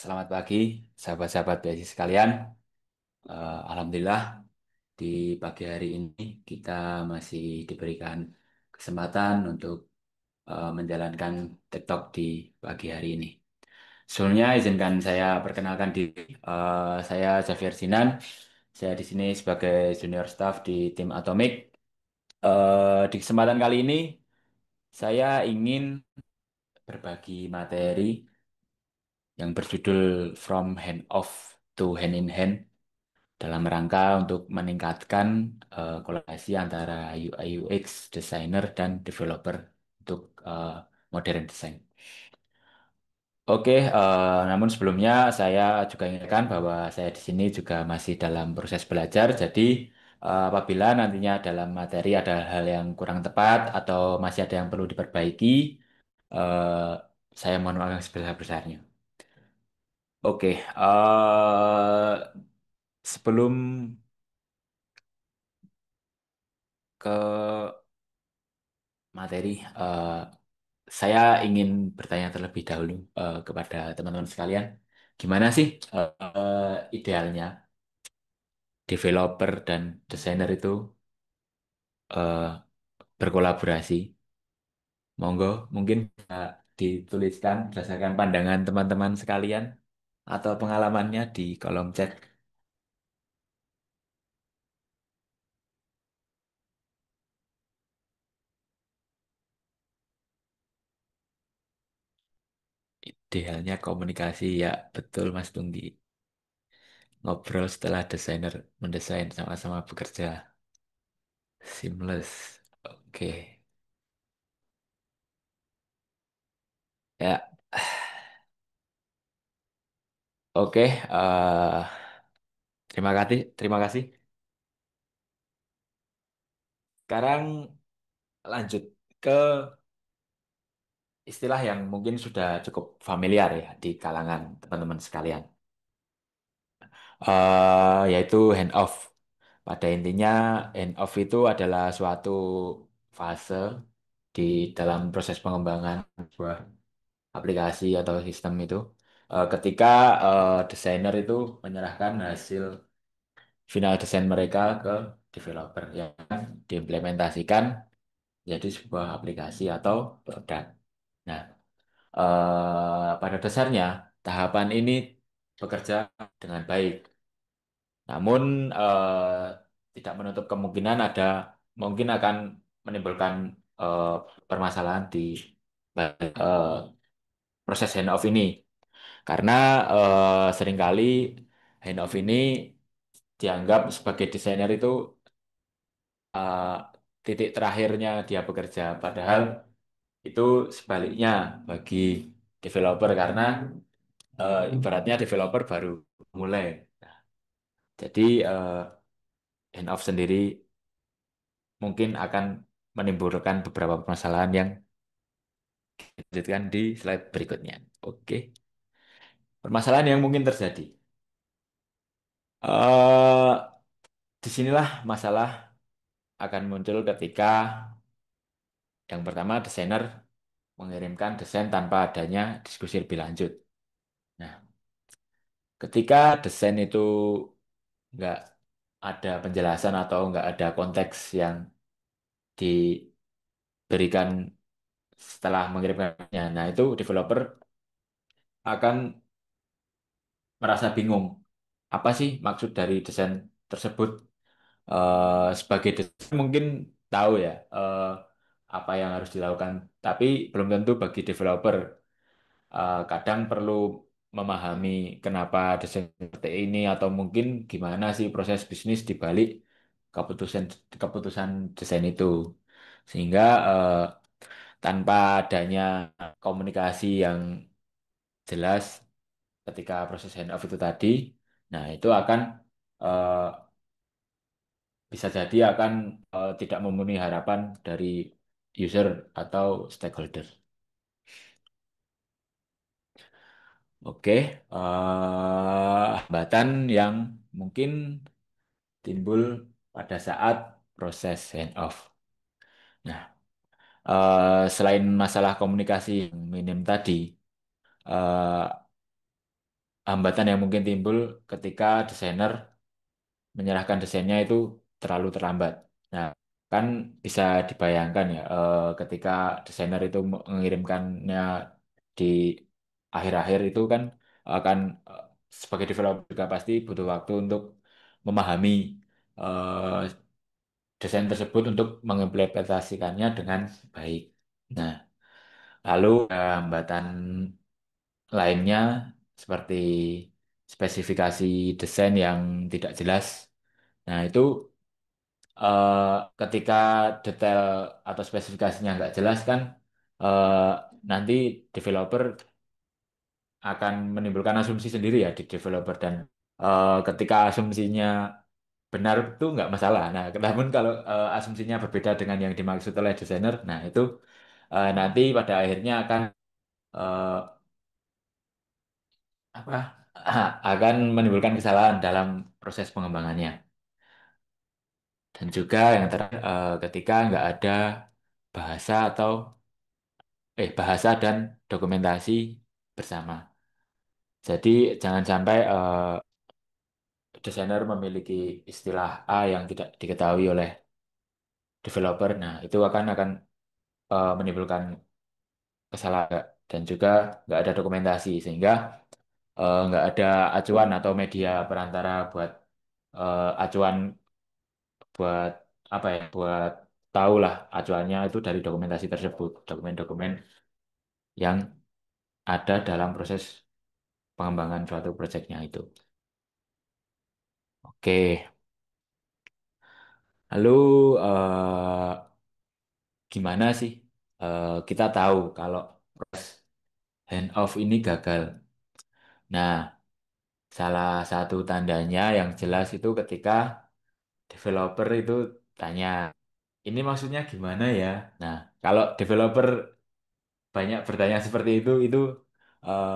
Selamat pagi, sahabat-sahabat BSI sekalian. Alhamdulillah, di pagi hari ini kita masih diberikan kesempatan untuk menjalankan TikTok di pagi hari ini. Sebelumnya izinkan saya perkenalkan diri. Saya Xavier Sinan. Saya di sini sebagai junior staff di tim Atomic. Di kesempatan kali ini, saya ingin berbagi materi yang berjudul From Hand Off to Hand in Hand dalam rangka untuk meningkatkan kolaborasi antara UI UX designer dan developer untuk modern design. Oke, namun sebelumnya saya juga ingatkan bahwa saya di sini juga masih dalam proses belajar. Jadi apabila nantinya dalam materi ada hal yang kurang tepat atau masih ada yang perlu diperbaiki, eh, saya mohon maaf yang sebesar-besarnya. Oke, sebelum ke materi, saya ingin bertanya terlebih dahulu kepada teman-teman sekalian, gimana sih idealnya developer dan desainer itu eh, berkolaborasi? Monggo, mungkin bisa dituliskan berdasarkan pandangan teman-teman sekalian atau pengalamannya di kolom chat. Idealnya komunikasi, ya betul Mas Tunggi. Ngobrol setelah desainer mendesain sama-sama bekerja. Seamless. Oke. Ya, oke. Terima kasih. Terima kasih. Sekarang lanjut ke istilah yang mungkin sudah cukup familiar ya di kalangan teman-teman sekalian. Yaitu hand off. Pada intinya, hand off itu adalah suatu fase di dalam proses pengembangan sebuah aplikasi atau sistem itu. Ketika desainer itu menyerahkan hasil final desain mereka ke developer yang diimplementasikan jadi sebuah aplikasi atau produk. Nah, pada dasarnya tahapan ini bekerja dengan baik, namun tidak menutup kemungkinan ada mungkin akan menimbulkan eh, permasalahan di eh, proses handoff ini, karena seringkali handoff ini dianggap sebagai desainer itu eh, titik terakhirnya dia bekerja, padahal itu sebaliknya bagi developer karena ibaratnya developer baru mulai. Jadi hand off sendiri mungkin akan menimbulkan beberapa permasalahan yang dilanjutkan di slide berikutnya. Oke, permasalahan yang mungkin terjadi. eh Disinilah masalah akan muncul ketika yang pertama desainer mengirimkan desain tanpa adanya diskusi lebih lanjut. Nah, ketika desain itu nggak ada penjelasan atau nggak ada konteks yang diberikan setelah mengirimkannya, nah itu developer akan merasa bingung. Apa sih maksud dari desain tersebut? Sebagai desainer mungkin tahu ya apa yang harus dilakukan, tapi belum tentu bagi developer. Kadang perlu memahami kenapa desain seperti ini atau mungkin gimana sih proses bisnis di balik keputusan keputusan desain itu. Sehingga tanpa adanya komunikasi yang jelas ketika proses handoff itu tadi, nah itu akan eh, bisa jadi akan tidak memenuhi harapan dari user atau stakeholder. Oke, hambatan yang mungkin timbul pada saat proses handoff. Nah, selain masalah komunikasi yang minim tadi, eh, hambatan yang mungkin timbul ketika desainer menyerahkan desainnya itu terlalu terlambat. Nah, kan bisa dibayangkan ya, ketika desainer itu mengirimkannya di akhir-akhir itu kan akan eh, sebagai developer juga pasti butuh waktu untuk memahami eh, desain tersebut untuk mengimplementasikannya dengan baik. Nah, lalu hambatan lainnya seperti spesifikasi desain yang tidak jelas. Nah, itu eh, ketika detail atau spesifikasinya nggak jelas kan, eh, nanti developer akan menimbulkan asumsi sendiri ya di developer, dan ketika asumsinya benar itu nggak masalah. Nah, namun kalau asumsinya berbeda dengan yang dimaksud oleh desainer, nah itu nanti pada akhirnya akan eh, apa akan menimbulkan kesalahan dalam proses pengembangannya. Dan juga yang terakhir, ketika nggak ada bahasa atau bahasa dan dokumentasi bersama. Jadi jangan sampai desainer memiliki istilah A yang tidak diketahui oleh developer. Nah, itu akan menimbulkan kesalahan, dan juga nggak ada dokumentasi sehingga nggak ada acuan atau media perantara buat acuan buat apa ya, buat tahu lah acuannya itu dari dokumentasi tersebut, dokumen-dokumen yang ada dalam proses pengembangan suatu proyeknya itu. Oke, lalu gimana sih kita tahu kalau proses handoff ini gagal? Nah, salah satu tandanya yang jelas itu ketika developer itu tanya, ini maksudnya gimana ya? Nah, kalau developer banyak bertanya seperti itu eh,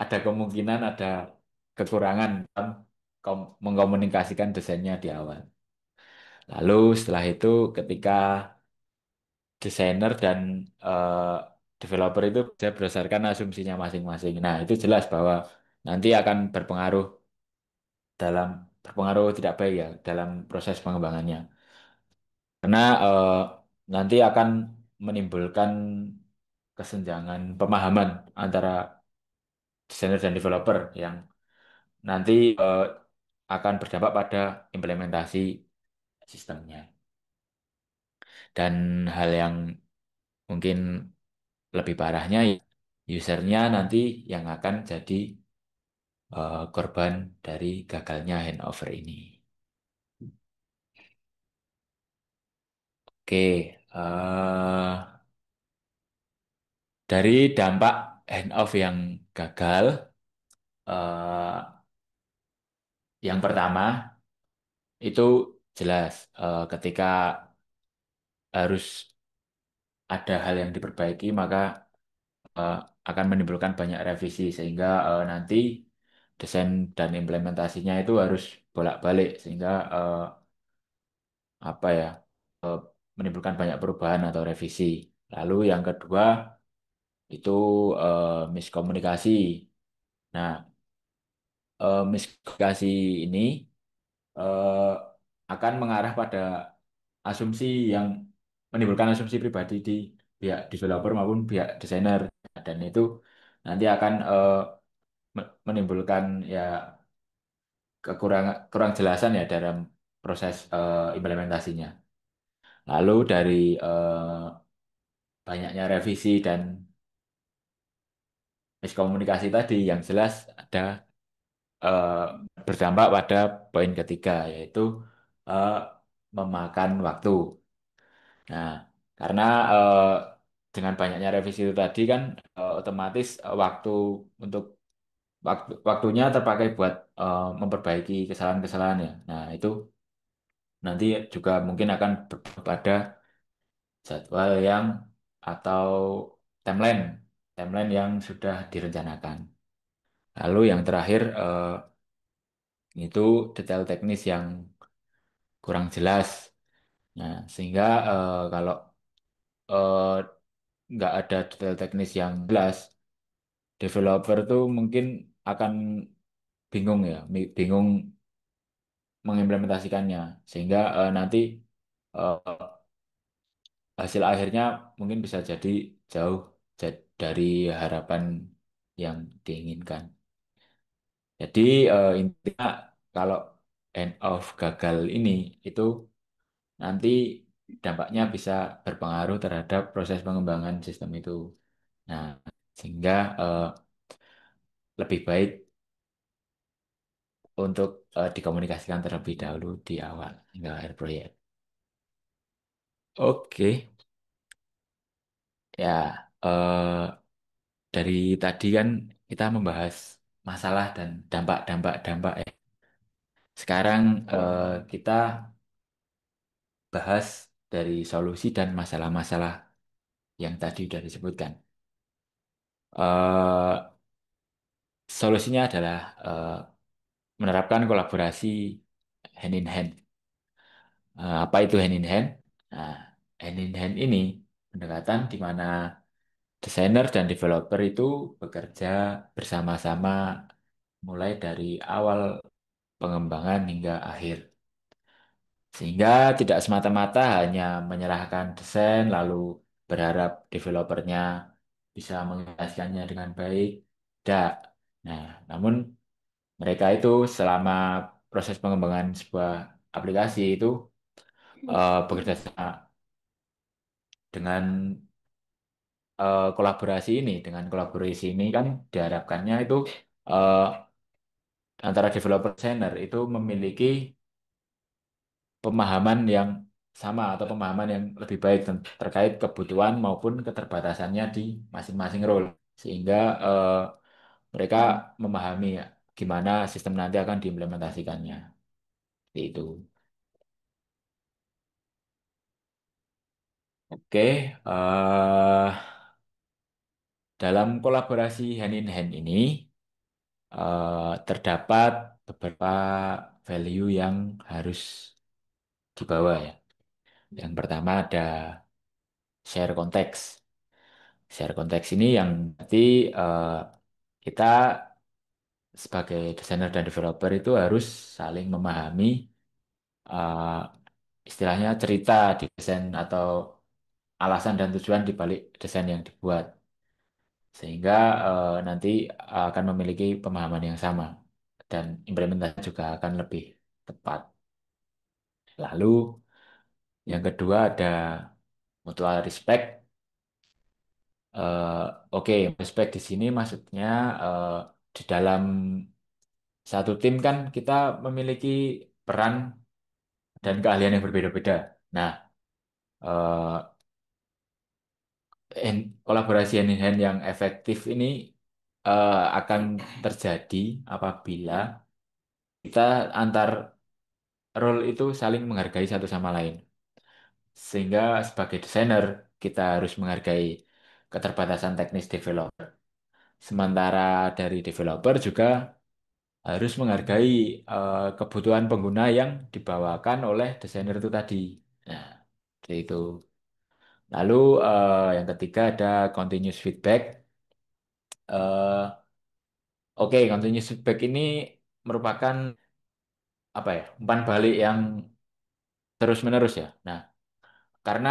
ada kemungkinan ada kekurangan dalam mengkomunikasikan desainnya di awal. Lalu setelah itu ketika desainer dan eh, developer itu bisa berdasarkan asumsinya masing-masing. Nah, itu jelas bahwa nanti akan berpengaruh tidak baik ya dalam proses pengembangannya. Karena nanti akan menimbulkan kesenjangan pemahaman antara desainer dan developer yang nanti akan berdampak pada implementasi sistemnya. Dan hal yang mungkin lebih parahnya, usernya nanti yang akan jadi korban dari gagalnya handover ini. Oke, dari dampak handoff yang gagal, eh, yang pertama itu jelas ketika harus ada hal yang diperbaiki, maka eh, akan menimbulkan banyak revisi sehingga nanti desain dan implementasinya itu harus bolak-balik sehingga apa ya eh, menimbulkan banyak perubahan atau revisi. Lalu yang kedua itu miskomunikasi. Nah, miskomunikasi ini eh, akan mengarah pada asumsi yang menimbulkan asumsi pribadi di pihak developer maupun pihak desainer, dan itu nanti akan menimbulkan ya kurang jelasan ya dalam proses implementasinya. Lalu dari banyaknya revisi dan miskomunikasi tadi, yang jelas ada eh, berdampak pada poin ketiga, yaitu eh, memakan waktu. Nah, karena dengan banyaknya revisi itu tadi kan otomatis untuk waktunya terpakai buat memperbaiki kesalahan-kesalahan ya. Nah, itu nanti juga mungkin akan pada jadwal yang atau timeline timeline yang sudah direncanakan. Lalu yang terakhir itu detail teknis yang kurang jelas. Nah, sehingga kalau eh, nggak ada detail teknis yang jelas, developer tuh mungkin akan bingung ya, bingung mengimplementasikannya sehingga nanti eh, hasil akhirnya mungkin bisa jadi jauh dari harapan yang diinginkan. Jadi intinya kalau end of gagal ini itu nanti dampaknya bisa berpengaruh terhadap proses pengembangan sistem itu. Nah, sehingga lebih baik untuk dikomunikasikan terlebih dahulu di awal hingga akhir proyek. Oke, ya dari tadi kan kita membahas masalah dan dampak-dampak ya. Sekarang kita bahas dari solusi dan masalah-masalah yang tadi sudah disebutkan. Eh, Solusinya adalah menerapkan kolaborasi hand in hand. Apa itu hand in hand? Nah, hand in hand ini pendekatan di mana desainer dan developer itu bekerja bersama-sama mulai dari awal pengembangan hingga akhir. Sehingga tidak semata-mata hanya menyerahkan desain lalu berharap developernya bisa mengimplementasikannya dengan baik. Tidak. Nah, namun mereka itu selama proses pengembangan sebuah aplikasi itu bekerja sama dengan kolaborasi ini. Dengan kolaborasi ini kan diharapkannya itu eh, antara developer designer itu memiliki pemahaman yang sama atau pemahaman yang lebih baik terkait kebutuhan maupun keterbatasannya di masing-masing role sehingga mereka memahami gimana sistem nanti akan diimplementasikannya. Seperti itu. Oke, dalam kolaborasi hand in hand ini terdapat beberapa value yang harus dibawa ya. Yang pertama ada share konteks. Share konteks ini yang berarti eh, kita sebagai desainer dan developer itu harus saling memahami eh, istilahnya cerita di desain atau alasan dan tujuan di balik desain yang dibuat. Sehingga nanti akan memiliki pemahaman yang sama dan implementasi juga akan lebih tepat. Lalu yang kedua ada mutual respect. Eh, Oke, respect di sini maksudnya eh, di dalam satu tim kan kita memiliki peran dan keahlian yang berbeda-beda. Nah, eh, kolaborasi hand in hand yang efektif ini akan terjadi apabila kita antar role itu saling menghargai satu sama lain. Sehingga sebagai desainer kita harus menghargai keterbatasan teknis developer. Sementara dari developer juga harus menghargai kebutuhan pengguna yang dibawakan oleh desainer itu tadi. Nah, seperti itu. Lalu yang ketiga ada continuous feedback. Eh, Oke, continuous feedback ini merupakan apa ya, umpan balik yang terus-menerus ya. Nah, karena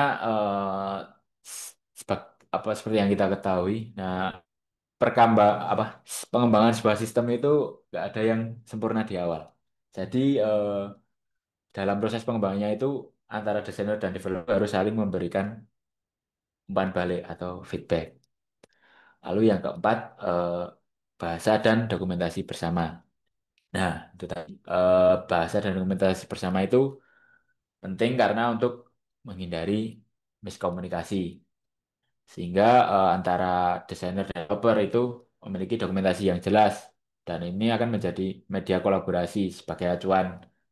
apa seperti yang kita ketahui, nah apa pengembangan sebuah sistem itu nggak ada yang sempurna di awal. Jadi dalam proses pengembangannya itu antara desainer dan developer harus saling memberikan umpan balik atau feedback. Lalu yang keempat bahasa dan dokumentasi bersama. Nah, itu tadi. Bahasa dan dokumentasi bersama itu penting karena untuk menghindari miskomunikasi. Sehingga antara desainer dan developer itu memiliki dokumentasi yang jelas. Dan ini akan menjadi media kolaborasi sebagai acuan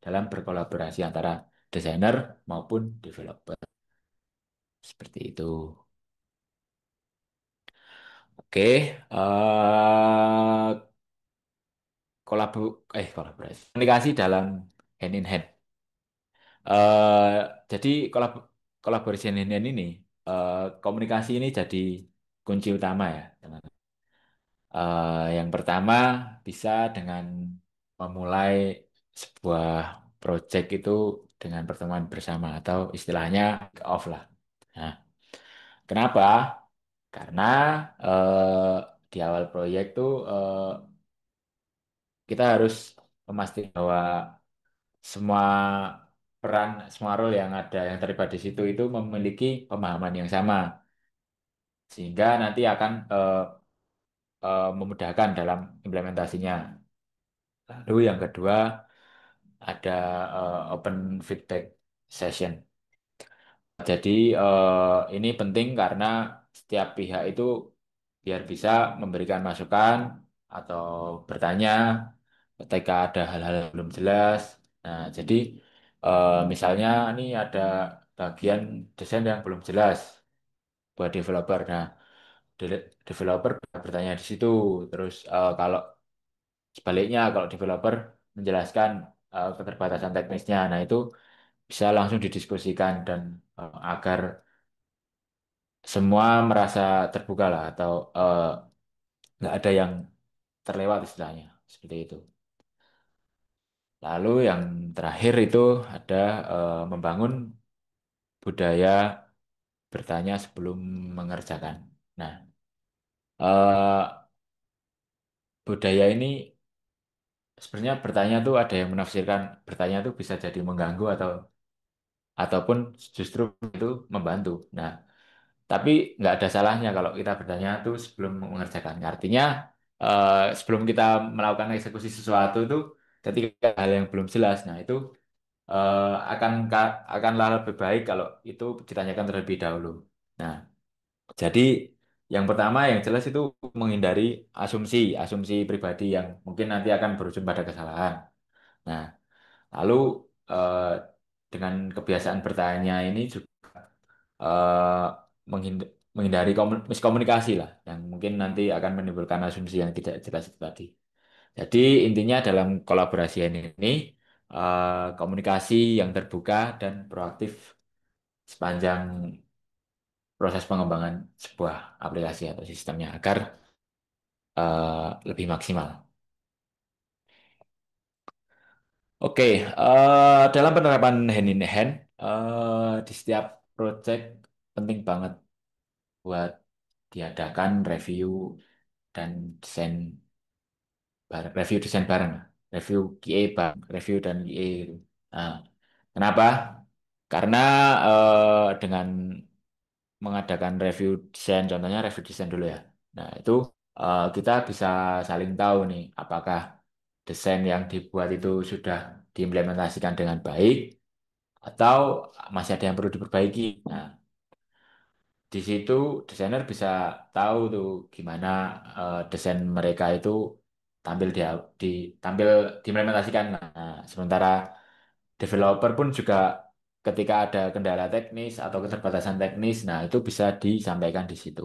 dalam berkolaborasi antara desainer maupun developer. Seperti itu. Oke, kolabu kolaborasi. Komunikasi dalam hand in hand. Eh, jadi kolaborasi hand in hand ini, komunikasi ini jadi kunci utama ya, teman. Yang pertama bisa dengan memulai sebuah project itu dengan pertemuan bersama atau istilahnya kick off lah. Nah, kenapa? Karena di awal proyek tuh kita harus memastikan bahwa semua peran, semua role yang ada yang terlibat di situ itu memiliki pemahaman yang sama, sehingga nanti akan memudahkan dalam implementasinya. Lalu yang kedua ada open feedback session. Jadi ini penting karena setiap pihak itu biar bisa memberikan masukan atau bertanya ketika ada hal-hal yang belum jelas. Nah, jadi misalnya ini ada bagian desain yang belum jelas buat developer. Nah, developer bisa bertanya di situ. Terus kalau sebaliknya kalau developer menjelaskan keterbatasan teknisnya, nah itu bisa langsung didiskusikan dan agar semua merasa terbuka lah atau nggak ada yang terlewat istilahnya seperti itu. Lalu yang terakhir itu ada membangun budaya bertanya sebelum mengerjakan. Nah, eh, budaya ini sebenarnya bertanya tuh ada yang menafsirkan bertanya tuh bisa jadi mengganggu ataupun justru itu membantu. Nah, tapi nggak ada salahnya kalau kita bertanya tuh sebelum mengerjakan. Artinya sebelum kita melakukan eksekusi sesuatu itu ketika hal yang belum jelas, nah itu akanlah lebih baik kalau itu ditanyakan terlebih dahulu. Nah, jadi yang pertama yang jelas itu menghindari asumsi, asumsi pribadi yang mungkin nanti akan berujung pada kesalahan. Nah, lalu eh, dengan kebiasaan bertanya ini juga eh, menghindari miskomunikasi lah, yang mungkin nanti akan menimbulkan asumsi yang tidak jelas itu tadi. Jadi intinya dalam kolaborasi ini komunikasi yang terbuka dan proaktif sepanjang proses pengembangan sebuah aplikasi atau sistemnya agar lebih maksimal. Oke, dalam penerapan hand in hand di setiap project penting banget buat diadakan review dan desain bareng, review desain bareng, review QA bareng, review dan QA gitu. Nah, kenapa? Karena dengan mengadakan review desain, contohnya review desain dulu ya. Nah, itu kita bisa saling tahu nih, apakah desain yang dibuat itu sudah diimplementasikan dengan baik atau masih ada yang perlu diperbaiki. Nah, di situ desainer bisa tahu tuh gimana desain mereka itu tampil di tampil diimplementasikan. Nah, sementara developer pun juga ketika ada kendala teknis atau keterbatasan teknis, nah itu bisa disampaikan di situ.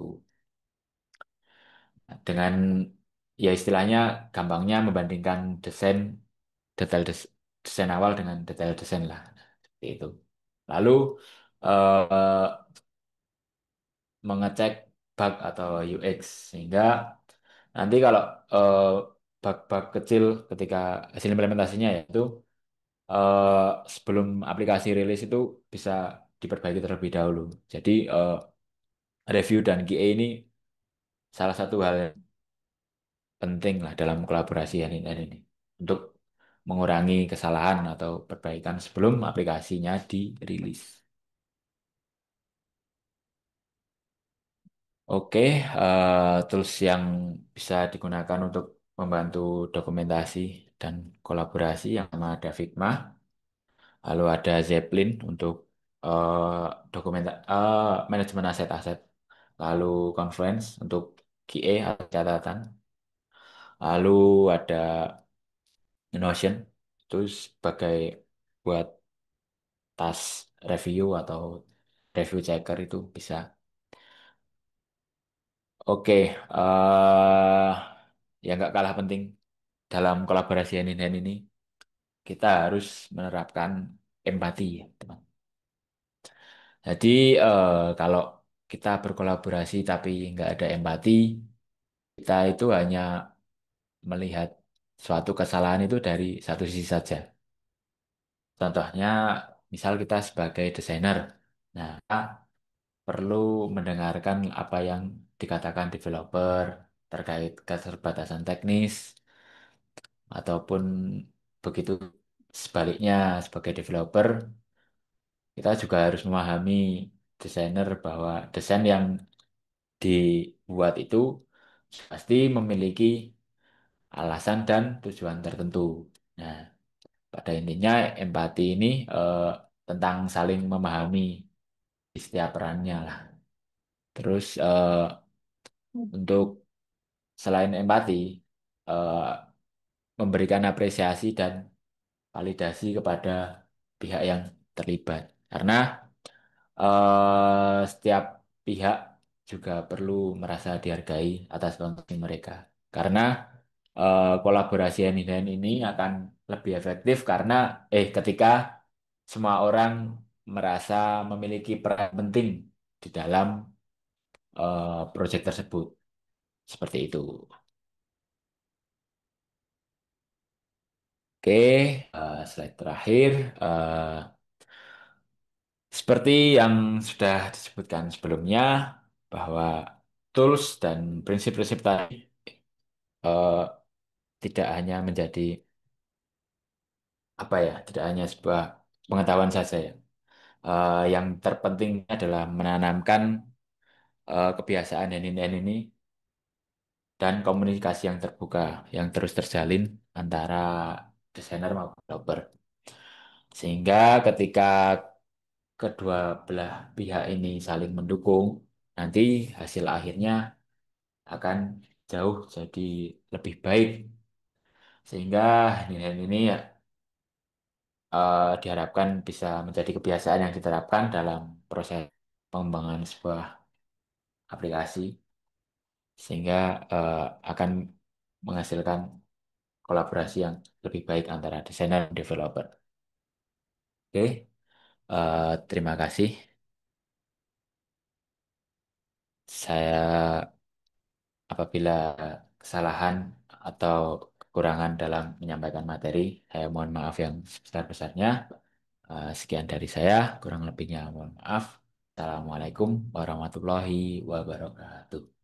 Dengan ya istilahnya gampangnya membandingkan detail desain awal dengan detail desain lah. Seperti itu. Lalu eh, mengecek bug atau UX sehingga nanti kalau eh, bug-bug kecil ketika hasil implementasinya ya itu eh, sebelum aplikasi rilis itu bisa diperbaiki terlebih dahulu. Jadi review dan QA ini salah satu hal yang penting lah dalam kolaborasi ini untuk mengurangi kesalahan atau perbaikan sebelum aplikasinya dirilis. Oke, tools yang bisa digunakan untuk membantu dokumentasi dan kolaborasi yang sama ada Figma, lalu ada Zeppelin untuk manajemen aset-aset, lalu Confluence untuk QA atau catatan, lalu ada Notion itu sebagai buat tas review atau review checker itu bisa. Oke, ya nggak kalah penting dalam kolaborasi hand-in-hand ini kita harus menerapkan empati, ya, teman. Jadi kalau kita berkolaborasi tapi nggak ada empati, kita itu hanya melihat. suatu kesalahan itu dari satu sisi saja. Contohnya, misal kita sebagai desainer, nah kita perlu mendengarkan apa yang dikatakan developer terkait keterbatasan teknis, ataupun begitu sebaliknya sebagai developer, kita juga harus memahami desainer bahwa desain yang dibuat itu pasti memiliki alasan dan tujuan tertentu. Nah, pada intinya empati ini eh, tentang saling memahami di setiap perannya lah. Terus untuk selain empati, eh, memberikan apresiasi dan validasi kepada pihak yang terlibat. Karena setiap pihak juga perlu merasa dihargai atas kontribusi mereka. Karena kolaborasi hand in hand ini akan lebih efektif karena ketika semua orang merasa memiliki peran penting di dalam proyek tersebut. Seperti itu. Oke, slide terakhir. Eh, Seperti yang sudah disebutkan sebelumnya, bahwa tools dan prinsip-prinsip tadi eh, tidak hanya menjadi apa ya, tidak hanya sebuah pengetahuan saja ya. Yang terpenting adalah menanamkan kebiasaan hand ini dan komunikasi yang terbuka, yang terus terjalin antara desainer maupun developer. Sehingga ketika kedua belah pihak ini saling mendukung, nanti hasil akhirnya akan jauh jadi lebih baik. Sehingga nilai ini ya, diharapkan bisa menjadi kebiasaan yang diterapkan dalam proses pengembangan sebuah aplikasi, sehingga eh, akan menghasilkan kolaborasi yang lebih baik antara desainer dan developer. Oke, terima kasih. Saya apabila kesalahan atau kekurangan dalam menyampaikan materi, saya mohon maaf yang sebesar-besarnya. Sekian dari saya, kurang lebihnya mohon maaf. Assalamualaikum warahmatullahi wabarakatuh.